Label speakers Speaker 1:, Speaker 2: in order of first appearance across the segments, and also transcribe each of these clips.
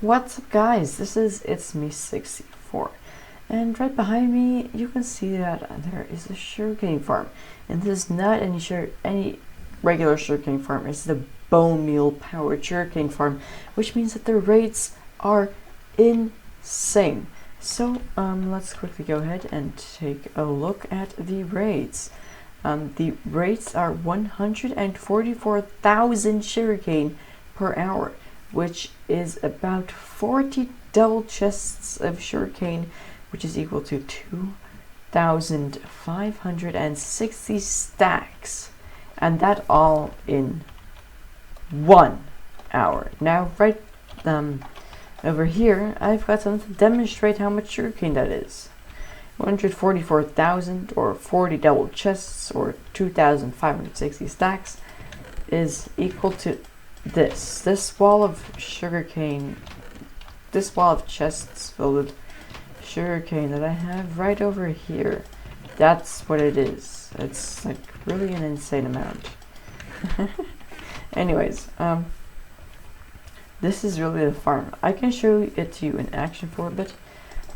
Speaker 1: What's up, guys? It's me 64, and right behind me you can see that there is a sugarcane farm, and this is not any regular sugarcane farm. It's the Bonemeal powered sugarcane farm, which means that the rates are insane. So let's quickly go ahead and take a look at the rates. The rates are 144,000 sugarcane per hour, which is about 40 double chests of sugarcane, which is equal to 2,560 stacks, and that all in 1 hour. Now, right over here, I've got something to demonstrate how much sugarcane that is. 144,000 or 40 double chests or 2,560 stacks is equal to this wall of sugarcane, this wall of chests filled with sugarcane that I have right over here. That's what it is. It's like really an insane amount. Anyways, this is really the farm. I can show it to you in action for a bit,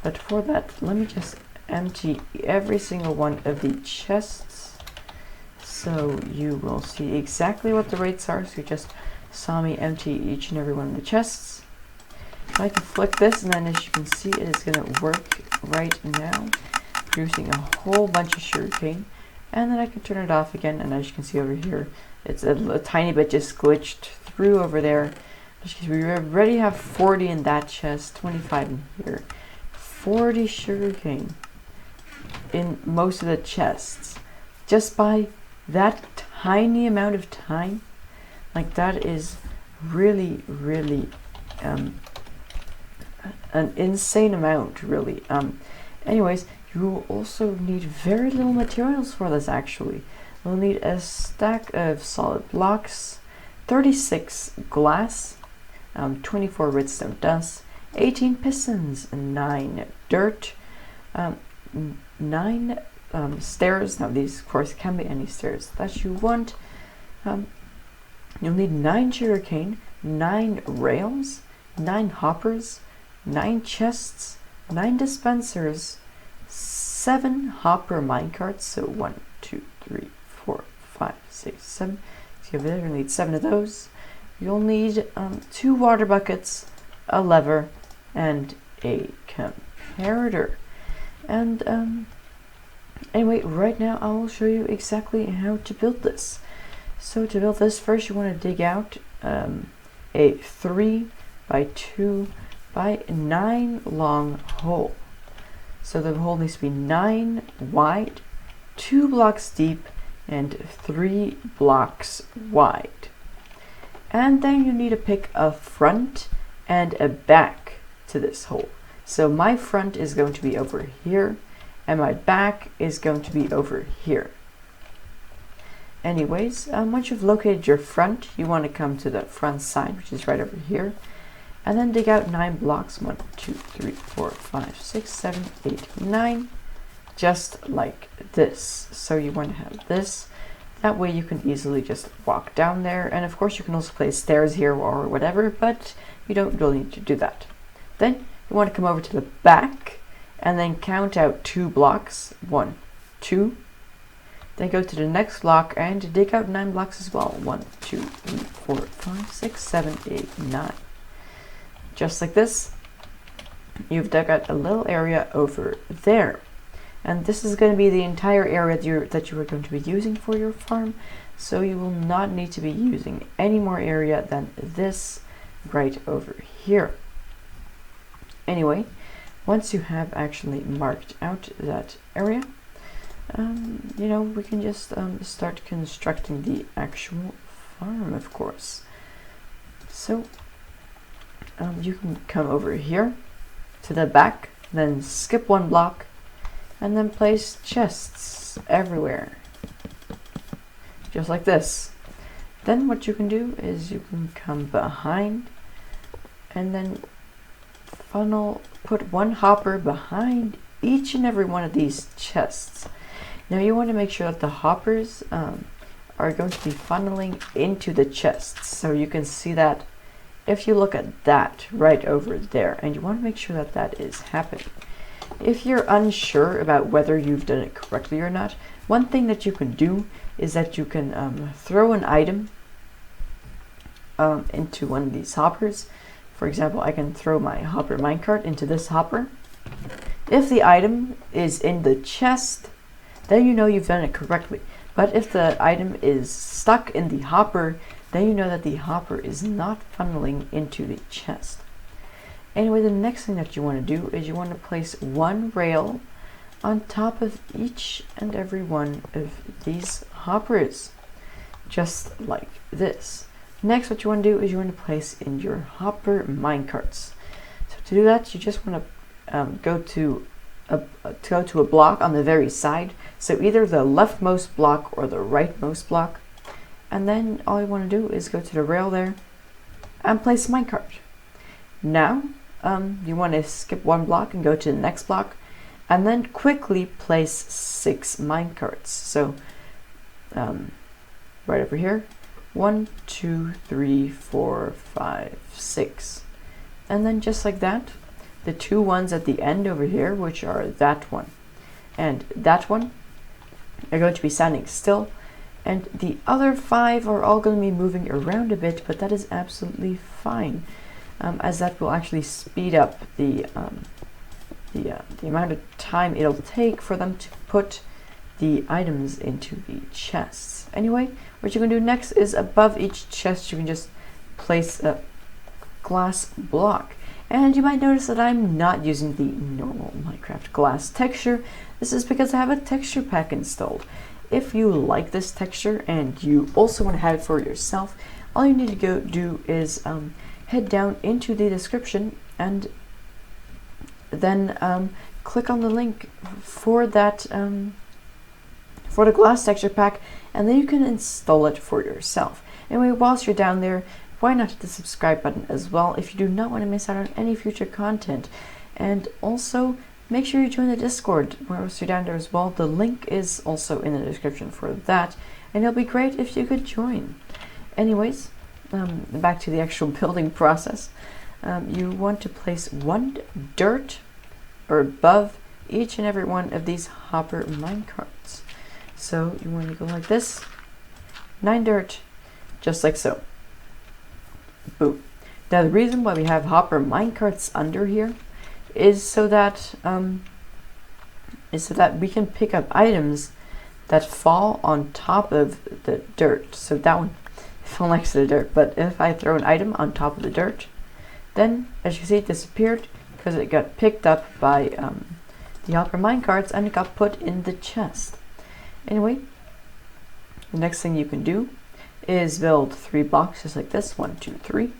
Speaker 1: but for that, let me just empty every single one of the chests so you will see exactly what the rates are. So you just saw me empty each and every one of the chests. I can flick this, and then as you can see, it is going to work right now, producing a whole bunch of sugarcane. And then I can turn it off again, and as you can see over here, it's a tiny bit just glitched through over there. We already have 40 in that chest, 25 in here, 40 sugarcane in most of the chests, just by that tiny amount of time. Like, that is really an insane amount, really. Anyways, you will also need very little materials for this. Actually, you'll need a stack of solid blocks, 36 glass, 24 redstone dust, 18 pistons, 9 dirt, 9 stairs. Now these of course can be any stairs that you want. You'll need 9 sugarcane, 9 rails, 9 hoppers, 9 chests, 9 dispensers, 7 hopper minecarts. So 1, 2, 3, 4, 5, 6, 7. So you'll need 7 of those. You'll need 2 water buckets, a lever, and a comparator. And anyway, right now I will show you exactly how to build this. So to build this, first you want to dig out a 3 by 2 by 9 long hole. So the hole needs to be 9 wide, 2 blocks deep, and 3 blocks wide. And then you need to pick a front and a back to this hole. So my front is going to be over here, and my back is going to be over here. Anyways, once you've located your front, you want to come to the front side, which is right over here, and then dig out 9 blocks. 1, 2, 3, 4, 5, 6, 7, 8, 9, just like this. So you want to have this. That way you can easily just walk down there, and of course you can also place stairs here or whatever, but you don't really need to do that. Then you want to come over to the back and then count out 2 blocks. 1, 2. Then go to the next block and dig out 9 blocks as well. 1, 2, 3, 4, 5, 6, 7, 8, 9. Just like this, you've dug out a little area over there. And this is going to be the entire area that you are going to be using for your farm. So you will not need to be using any more area than this right over here. Anyway, once you have actually marked out that area, we can just start constructing the actual farm, of course. So you can come over here to the back, then skip 1 block, and then place chests everywhere, just like this. Then what you can do is you can come behind and then put 1 hopper behind each and every one of these chests. Now you want to make sure that the hoppers are going to be funneling into the chests, so you can see that if you look at that right over there, and you want to make sure that that is happening. If you're unsure about whether you've done it correctly or not, one thing that you can do is that you can throw an item into one of these hoppers. For example, I can throw my hopper minecart into this hopper. If the item is in the chest, then you know you've done it correctly. But if the item is stuck in the hopper, then you know that the hopper is not funneling into the chest. Anyway, the next thing that you want to do is you want to place one rail on top of each and every one of these hoppers, just like this. Next, what you want to do is you want to place in your hopper minecarts. So to do that, you just want to go to a block on the very side. So either the leftmost block or the rightmost block. And then all you want to do is go to the rail there and place a minecart. Now, you want to skip one block and go to the next block, and then quickly place 6 minecarts. So right over here, 1, 2, 3, 4, 5, 6. And then just like that, the 2 ones at the end over here, which are that one and that one, are going to be standing still, and the other 5 are all going to be moving around a bit, but that is absolutely fine, as that will actually speed up the amount of time it'll take for them to put the items into the chests. Anyway, what you can do next is above each chest you can just place a glass block. And you might notice that I'm not using the normal Minecraft glass texture. This is because I have a texture pack installed. If you like this texture and you also want to have it for yourself, all you need to go do is head down into the description and then click on the link for that for the glass texture pack, and then you can install it for yourself. Anyway, whilst you're down there, why not hit the subscribe button as well if you do not want to miss out on any future content. And also make sure you join the Discord whilst you're down there as well. The link is also in the description for that, and it'll be great if you could join. Anyways, back to the actual building process. You want to place 1 dirt or above each and every one of these hopper minecarts. So you want to go like this, 9 dirt, just like so. Boom. Now the reason why we have hopper minecarts under here is so that we can pick up items that fall on top of the dirt. So that one fell next to the dirt, but if I throw an item on top of the dirt, then as you can see it disappeared because it got picked up by the hopper minecarts and it got put in the chest. Anyway, the next thing you can do is build 3 blocks just like this, 1, 2, 3,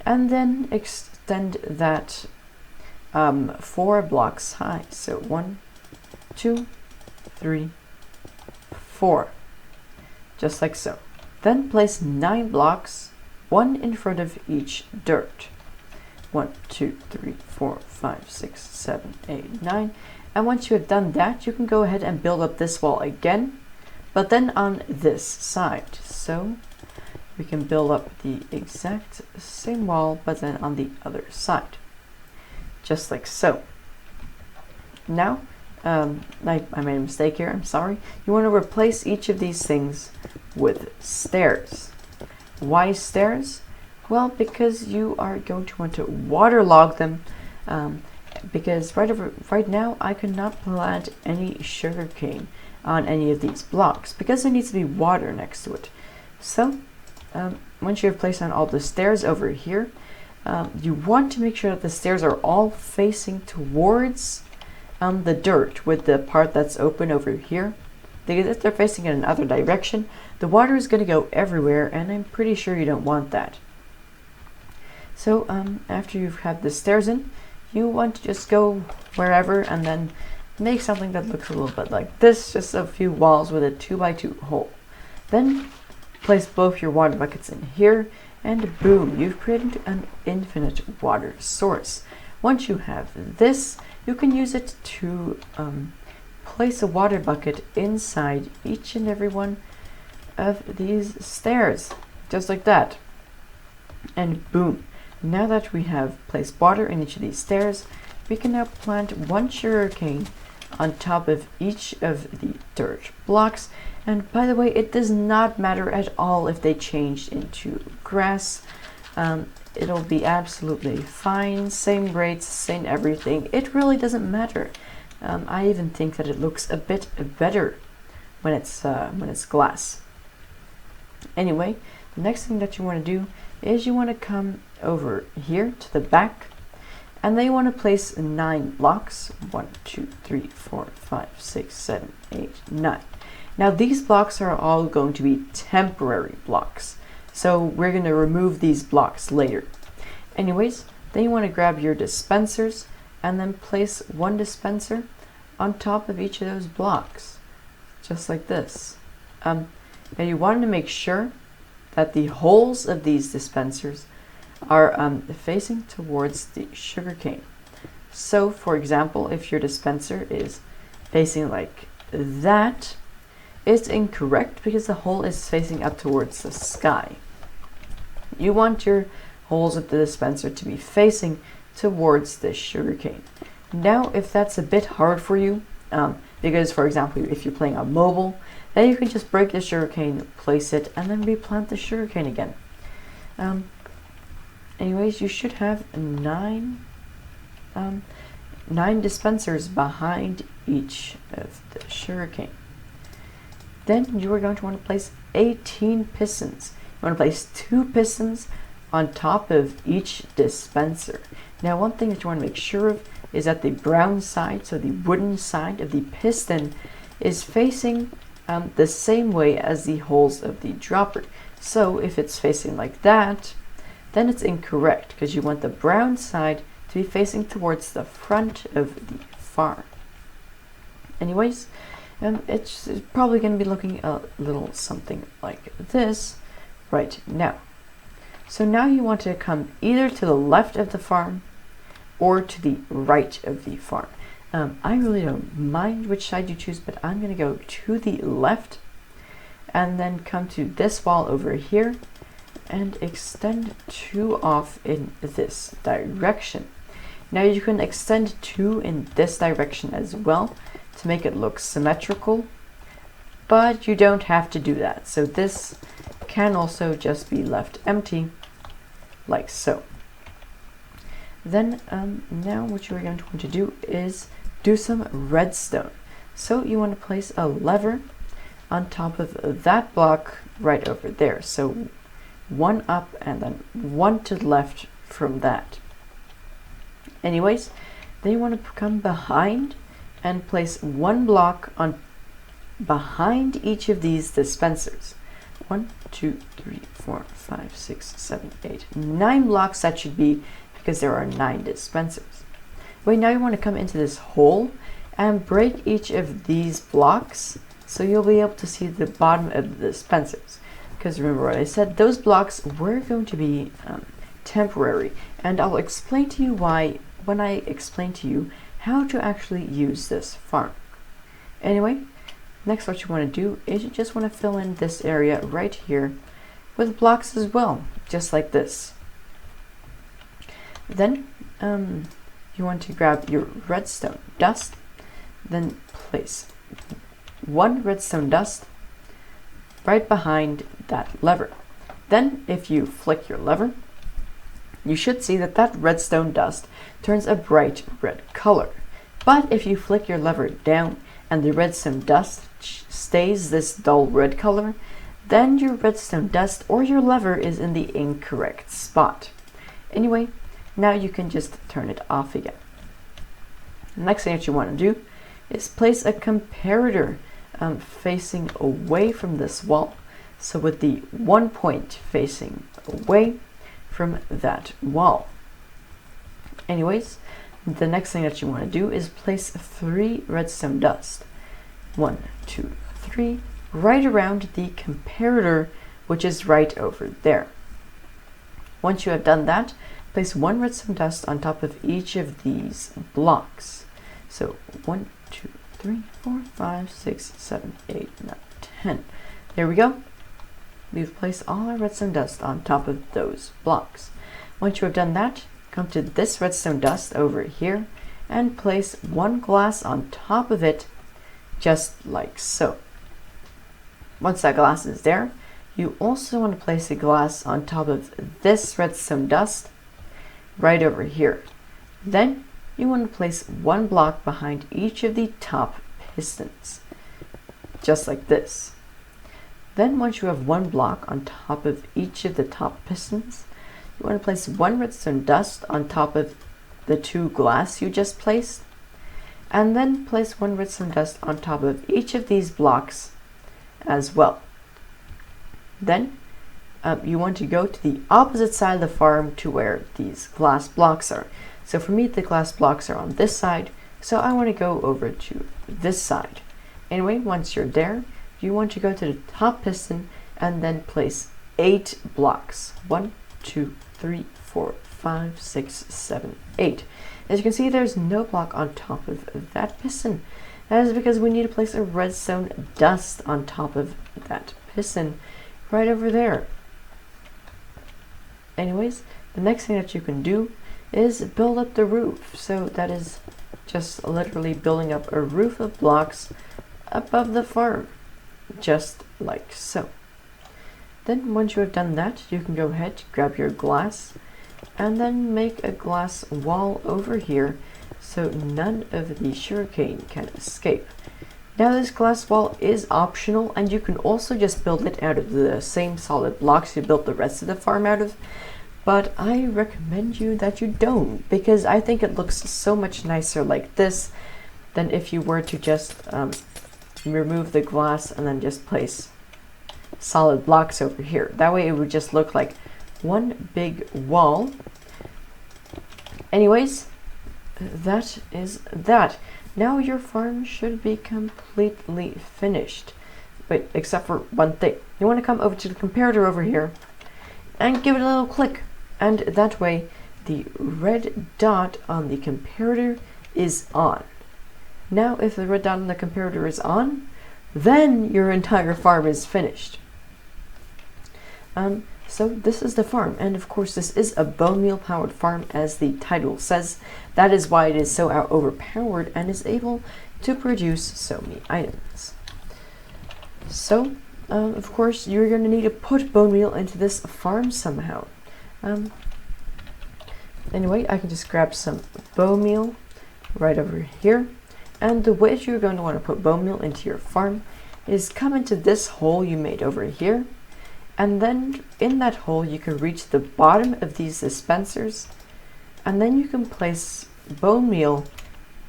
Speaker 1: and then extend that 4 blocks high. So 1, 2, 3, 4, just like so. Then place 9 blocks, 1 in front of each dirt. 1, 2, 3, 4, 5, 6, 7, 8, 9. And once you have done that, you can go ahead and build up this wall again, but then on this side. So we can build up the exact same wall, but then on the other side, just like so. Now, I made a mistake here, I'm sorry. You want to replace each of these things with stairs. Why stairs? Well, because you are going to want to waterlog them, because right now I cannot plant any sugarcane on any of these blocks because there needs to be water next to it. So once you have placed on all the stairs over here, you want to make sure that the stairs are all facing towards the dirt with the part that's open over here, because if they're facing in another direction, the water is going to go everywhere, and I'm pretty sure you don't want that. So after you've had the stairs in, you want to just go wherever and then make something that looks a little bit like this, just a few walls with a 2x2 hole. Then place both your water buckets in here, and boom, you've created an infinite water source. Once you have this, you can use it to place a water bucket inside each and every one of these stairs, just like that. And boom, now that we have placed water in each of these stairs, we can now plant one sugarcane on top of each of the dirt blocks. And by the way, it does not matter at all if they change into grass. It'll be absolutely fine, same rates, same everything. It really doesn't matter. I even think that it looks a bit better when it's glass. Anyway, the next thing that you want to do is you want to come over here to the back, and then you want to place 9 blocks. 1, 2, 3, 4, 5, 6, 7, 8, 9. Now these blocks are all going to be temporary blocks, so we're going to remove these blocks later. Anyways, then you want to grab your dispensers and then place 1 dispenser on top of each of those blocks, just like this. Now you want to make sure that the holes of these dispensers are facing towards the sugarcane. So for example, if your dispenser is facing like that, it's incorrect because the hole is facing up towards the sky. You want your holes of the dispenser to be facing towards the sugarcane. Now if that's a bit hard for you, because for example if you're playing on mobile, then you can just break the sugarcane, place it, and then replant the sugarcane again. Anyways, you should have 9 dispensers behind each of the sugarcane. Then you are going to want to place 18 pistons. You want to place 2 pistons on top of each dispenser. Now one thing that you want to make sure of is that the brown side, so the wooden side of the piston, is facing the same way as the holes of the dropper. So if it's facing like that, then it's incorrect because you want the brown side to be facing towards the front of the farm. Anyways, it's probably going to be looking a little something like this right now. So now you want to come either to the left of the farm or to the right of the farm. I really don't mind which side you choose, but I'm going to go to the left and then come to this wall over here and extend 2 off in this direction. Now you can extend 2 in this direction as well to make it look symmetrical, but you don't have to do that. So this can also just be left empty like so. Then now what you are going to want to do is do some redstone. So you want to place a lever on top of that block right over there. So 1 up and then 1 to the left from that. Anyways, then you want to come behind and place 1 block on behind each of these dispensers. 1, 2, 3, 4, 5, 6, 7, 8, 9 blocks that should be, because there are 9 dispensers. Wait, now you want to come into this hole and break each of these blocks so you'll be able to see the bottom of the dispensers. Because remember what I said, those blocks were going to be temporary, and I'll explain to you why when I explain to you how to actually use this farm. Anyway, next what you want to do is you just want to fill in this area right here with blocks as well, just like this. Then you want to grab your redstone dust, then place 1 redstone dust right behind that lever. Then if you flick your lever, you should see that that redstone dust turns a bright red color. But if you flick your lever down and the redstone dust stays this dull red color, then your redstone dust or your lever is in the incorrect spot. Anyway, now you can just turn it off again. The next thing that you want to do is place a comparator facing away from this wall. So with the 1 point facing away from that wall. Anyways, the next thing that you want to do is place 3 redstone dust. 1, 2, 3, right around the comparator, which is right over there. Once you have done that, place 1 redstone dust on top of each of these blocks. So 1, 2, 3, 4, 5, 6, 7, 8, 9, 10. There we go. we've placed all our redstone dust on top of those blocks. Once you have done that, come to this redstone dust over here and place one glass on top of it, just like so. Once that glass is there, you also want to place a glass on top of this redstone dust right over here. Then you want to place one block behind each of the top pistons, just like this. Then once you have one block on top of each of the top pistons, you want to place one redstone dust on top of the two glass you just placed, and then place one redstone dust on top of each of these blocks as well. Then you want to go to the opposite side of the farm to where these glass blocks are. So for me, the glass blocks are on this side, so I want to go over to this side. Anyway, once you're there, you want to go to the top piston and then place 8 blocks. 1, 2, 3, 4, 5, 6, 7, 8. As you can see, there's no block on top of that piston. That is because we need to place a redstone dust on top of that piston right over there. Anyways, the next thing that you can do is build up the roof. So that is just literally building up a roof of blocks above the farm, just like so. Then once you have done that, you can go ahead, grab your glass, and then make a glass wall over here so none of the sugarcane can escape. Now this glass wall is optional, and you can also just build it out of the same solid blocks you built the rest of the farm out of, but I recommend you that you don't, because I think it looks so much nicer like this than if you were to just remove the glass and then just place solid blocks over here. That way it would just look like one big wall. Anyways, that is that. Now your farm should be completely finished, but except for one thing. You want to come over to the comparator over here and give it a little click, and that way the red dot on the comparator is on. Now if the red dot on the comparator is on, then your entire farm is finished. So this is the farm, and of course this is a bone meal powered farm, as the title says. That is why it is so overpowered and is able to produce so many items. So of course you're going to need to put bone meal into this farm somehow. Anyway, I can just grab some bone meal right over here, and the way you're going to want to put bone meal into your farm is come into this hole you made over here, and then in that hole you can reach the bottom of these dispensers, and then you can place bone meal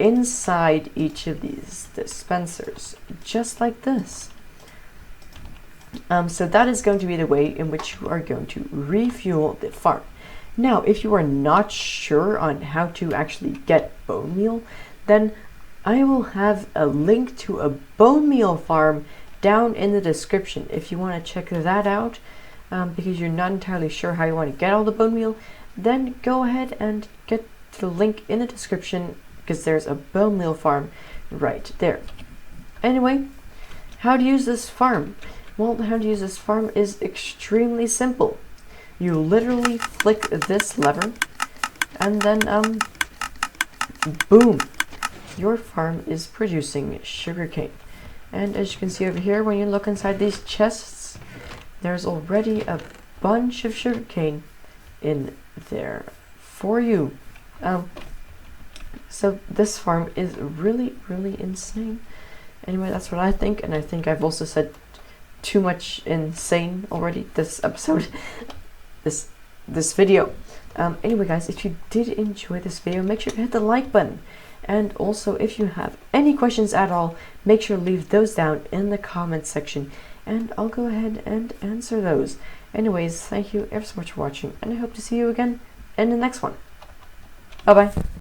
Speaker 1: inside each of these dispensers, just like this. So that is going to be the way in which you are going to refuel the farm. Now, if you are not sure on how to actually get bone meal, then I will have a link to a bone meal farm down in the description if you want to check that out, because you're not entirely sure how you want to get all the bone meal. Then go ahead and get the link in the description, because there's a bone meal farm right there. Anyway, how to use this farm? Well, how to use this farm is extremely simple. You literally flick this lever, and then boom, your farm is producing sugarcane. And as you can see over here, when you look inside these chests, there's already a bunch of sugarcane in there for you. So this farm is really, really insane. Anyway, that's what I think, and I think I've also said too much insane already this episode, this video. Anyway guys, if you did enjoy this video, make sure to hit the like button. And also, if you have any questions at all, make sure to leave those down in the comments section, and I'll go ahead and answer those. Anyways, thank you ever so much for watching, and I hope to see you again in the next one. Bye bye.